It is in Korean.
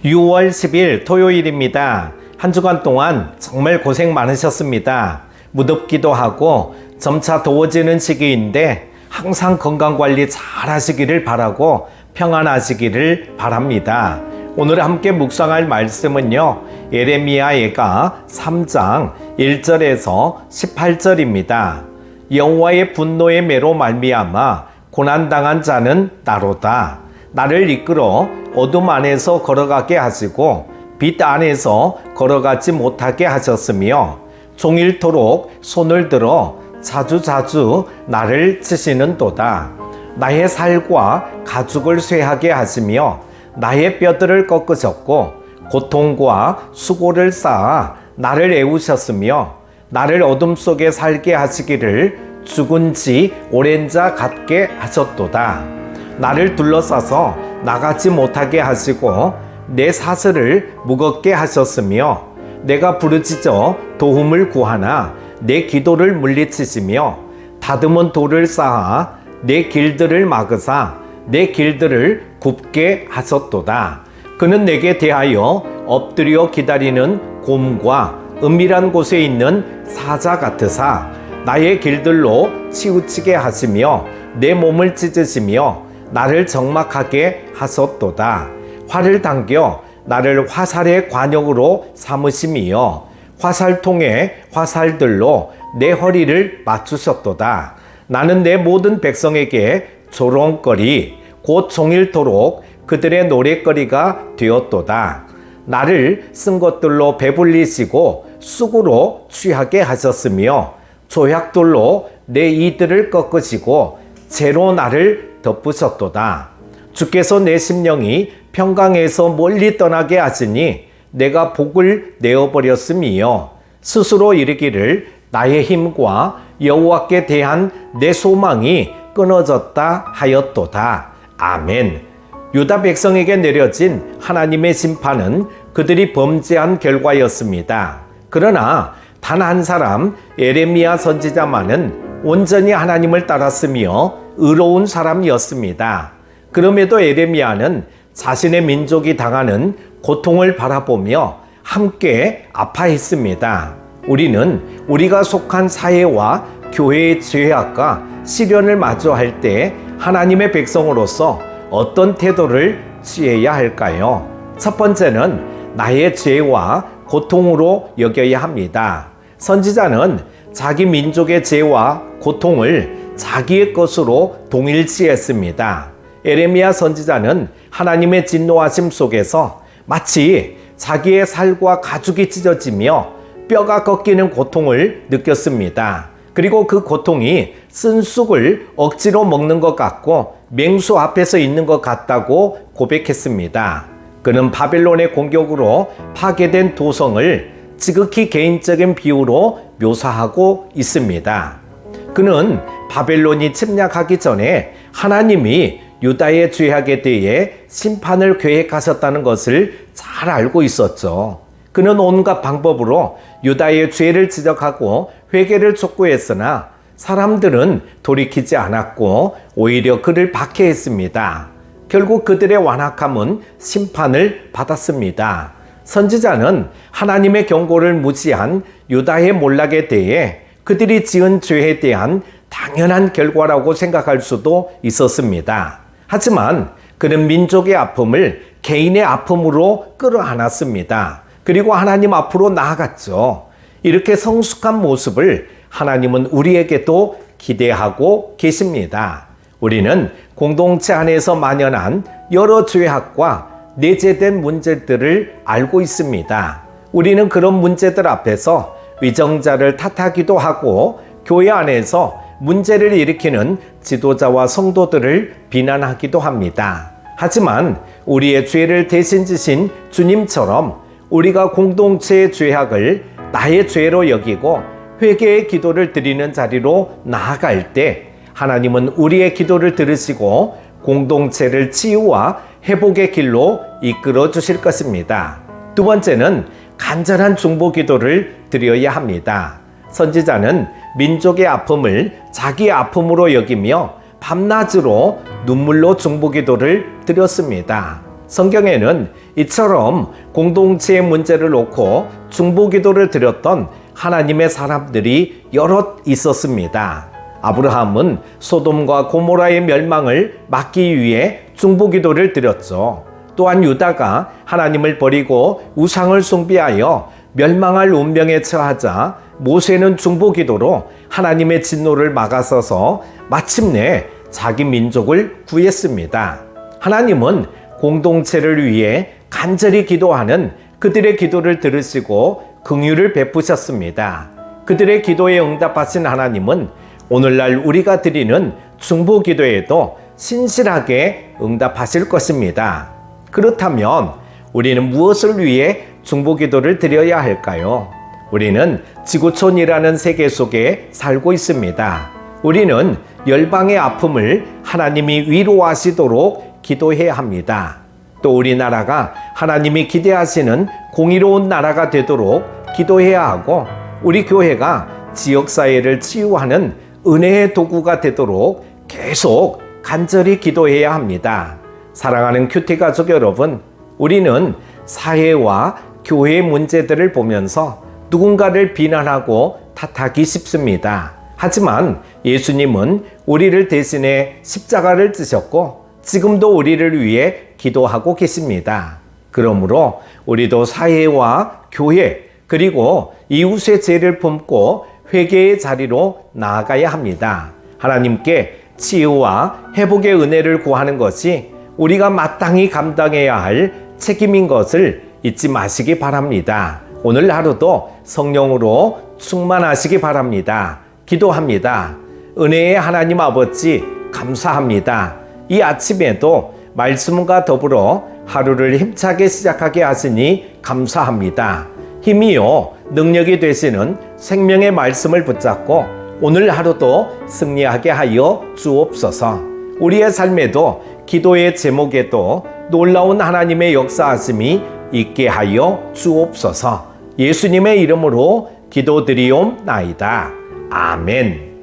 6월 10일 토요일입니다. 한 주간 동안 정말 고생 많으셨습니다. 무덥기도 하고 점차 더워지는 시기인데 항상 건강관리 잘 하시기를 바라고 평안하시기를 바랍니다. 오늘 함께 묵상할 말씀은요, 예레미야 예가 3장 1절에서 18절입니다. 여호와의 분노의 매로 말미암아 고난당한 자는 나로다. 나를 이끌어 어둠 안에서 걸어가게 하시고 빛 안에서 걸어가지 못하게 하셨으며 종일토록 손을 들어 자주자주 나를 치시는도다. 나의 살과 가죽을 쇠하게 하시며 나의 뼈들을 꺾으셨고 고통과 수고를 쌓아 나를 애우셨으며 나를 어둠 속에 살게 하시기를 죽은 지 오랜 자 같게 하셨도다. 나를 둘러싸서 나가지 못하게 하시고 내 사슬을 무겁게 하셨으며 내가 부르짖어 도움을 구하나 내 기도를 물리치시며 다듬은 돌을 쌓아 내 길들을 막으사 내 길들을 굽게 하셨도다. 그는 내게 대하여 엎드려 기다리는 곰과 은밀한 곳에 있는 사자 같으사 나의 길들로 치우치게 하시며 내 몸을 찢으시며 나를 적막하게 하셨도다. 활을 당겨 나를 화살의 관역으로 삼으심이여 화살통에 화살들로 내 허리를 맞추셨도다. 나는 내 모든 백성에게 조롱거리 곧 종일토록 그들의 노랫거리가 되었도다. 나를 쓴 것들로 배불리시고 쑥으로 취하게 하셨으며 조약돌로 내 이들을 꺾으시고 재로 나를 덮으셨도다. 주께서 내 심령이 평강에서 멀리 떠나게 하시니 내가 복을 내어버렸음이요 스스로 이르기를 나의 힘과 여호와께 대한 내 소망이 끊어졌다 하였도다. 아멘. 유다 백성에게 내려진 하나님의 심판은 그들이 범죄한 결과였습니다. 그러나 단 한 사람 예레미야 선지자만은 온전히 하나님을 따랐으며 의로운 사람이었습니다. 그럼에도 예레미야는 자신의 민족이 당하는 고통을 바라보며 함께 아파했습니다. 우리는 우리가 속한 사회와 교회의 죄악과 시련을 마주할 때 하나님의 백성으로서 어떤 태도를 취해야 할까요? 첫 번째는 나의 죄와 고통으로 여겨야 합니다. 선지자는 자기 민족의 죄와 고통을 자기의 것으로 동일시했습니다. 예레미야 선지자는 하나님의 진노하심 속에서 마치 자기의 살과 가죽이 찢어지며 뼈가 꺾이는 고통을 느꼈습니다. 그리고 그 고통이 쓴 쑥을 억지로 먹는 것 같고 맹수 앞에서 있는 것 같다고 고백했습니다. 그는 바벨론의 공격으로 파괴된 도성을 지극히 개인적인 비유로 묘사하고 있습니다. 그는 바벨론이 침략하기 전에 하나님이 유다의 죄악에 대해 심판을 계획하셨다는 것을 잘 알고 있었죠. 그는 온갖 방법으로 유다의 죄를 지적하고 회개를 촉구했으나 사람들은 돌이키지 않았고 오히려 그를 박해했습니다. 결국 그들의 완악함은 심판을 받았습니다. 선지자는 하나님의 경고를 무시한 유다의 몰락에 대해 그들이 지은 죄에 대한 당연한 결과라고 생각할 수도 있었습니다. 하지만 그는 민족의 아픔을 개인의 아픔으로 끌어안았습니다. 그리고 하나님 앞으로 나아갔죠. 이렇게 성숙한 모습을 하나님은 우리에게도 기대하고 계십니다. 우리는 공동체 안에서 만연한 여러 죄악과 내재된 문제들을 알고 있습니다. 우리는 그런 문제들 앞에서 위정자를 탓하기도 하고 교회 안에서 문제를 일으키는 지도자와 성도들을 비난하기도 합니다. 하지만 우리의 죄를 대신 지신 주님처럼 우리가 공동체의 죄악을 나의 죄로 여기고 회개의 기도를 드리는 자리로 나아갈 때 하나님은 우리의 기도를 들으시고 공동체를 치유와 회복의 길로 이끌어 주실 것입니다. 두 번째는 간절한 중보 기도를 드려야 합니다. 선지자는 민족의 아픔을 자기의 아픔으로 여기며 밤낮으로 눈물로 중보 기도를 드렸습니다. 성경에는 이처럼 공동체의 문제를 놓고 중보기도를 드렸던 하나님의 사람들이 여럿 있었습니다. 아브라함은 소돔과 고모라의 멸망을 막기 위해 중보기도를 드렸죠. 또한 유다가 하나님을 버리고 우상을 숭배하여 멸망할 운명에 처하자 모세는 중보기도로 하나님의 진노를 막아서서 마침내 자기 민족을 구했습니다. 하나님은 공동체를 위해 간절히 기도하는 그들의 기도를 들으시고 긍휼을 베푸셨습니다. 그들의 기도에 응답하신 하나님은 오늘날 우리가 드리는 중보기도에도 신실하게 응답하실 것입니다. 그렇다면 우리는 무엇을 위해 중보기도를 드려야 할까요? 우리는 지구촌이라는 세계 속에 살고 있습니다. 우리는 열방의 아픔을 하나님이 위로하시도록 기도해야 합니다. 또 우리나라가 하나님이 기대하시는 공의로운 나라가 되도록 기도해야 하고, 우리 교회가 지역사회를 치유하는 은혜의 도구가 되도록 계속 간절히 기도해야 합니다. 사랑하는 큐티 가족 여러분, 우리는 사회와 교회의 문제들을 보면서 누군가를 비난하고 탓하기 쉽습니다. 하지만 예수님은 우리를 대신해 십자가를 지셨고 지금도 우리를 위해 기도하고 계십니다. 그러므로 우리도 사회와 교회 그리고 이웃의 죄를 품고 회개의 자리로 나아가야 합니다. 하나님께 치유와 회복의 은혜를 구하는 것이 우리가 마땅히 감당해야 할 책임인 것을 잊지 마시기 바랍니다. 오늘 하루도 성령으로 충만하시기 바랍니다. 기도합니다. 은혜의 하나님 아버지 감사합니다. 이 아침에도 말씀과 더불어 하루를 힘차게 시작하게 하시니 감사합니다. 힘이요 능력이 되시는 생명의 말씀을 붙잡고 오늘 하루도 승리하게 하여 주옵소서. 우리의 삶에도 기도의 제목에도 놀라운 하나님의 역사하심이 있게 하여 주옵소서. 예수님의 이름으로 기도드리옵나이다. 아멘.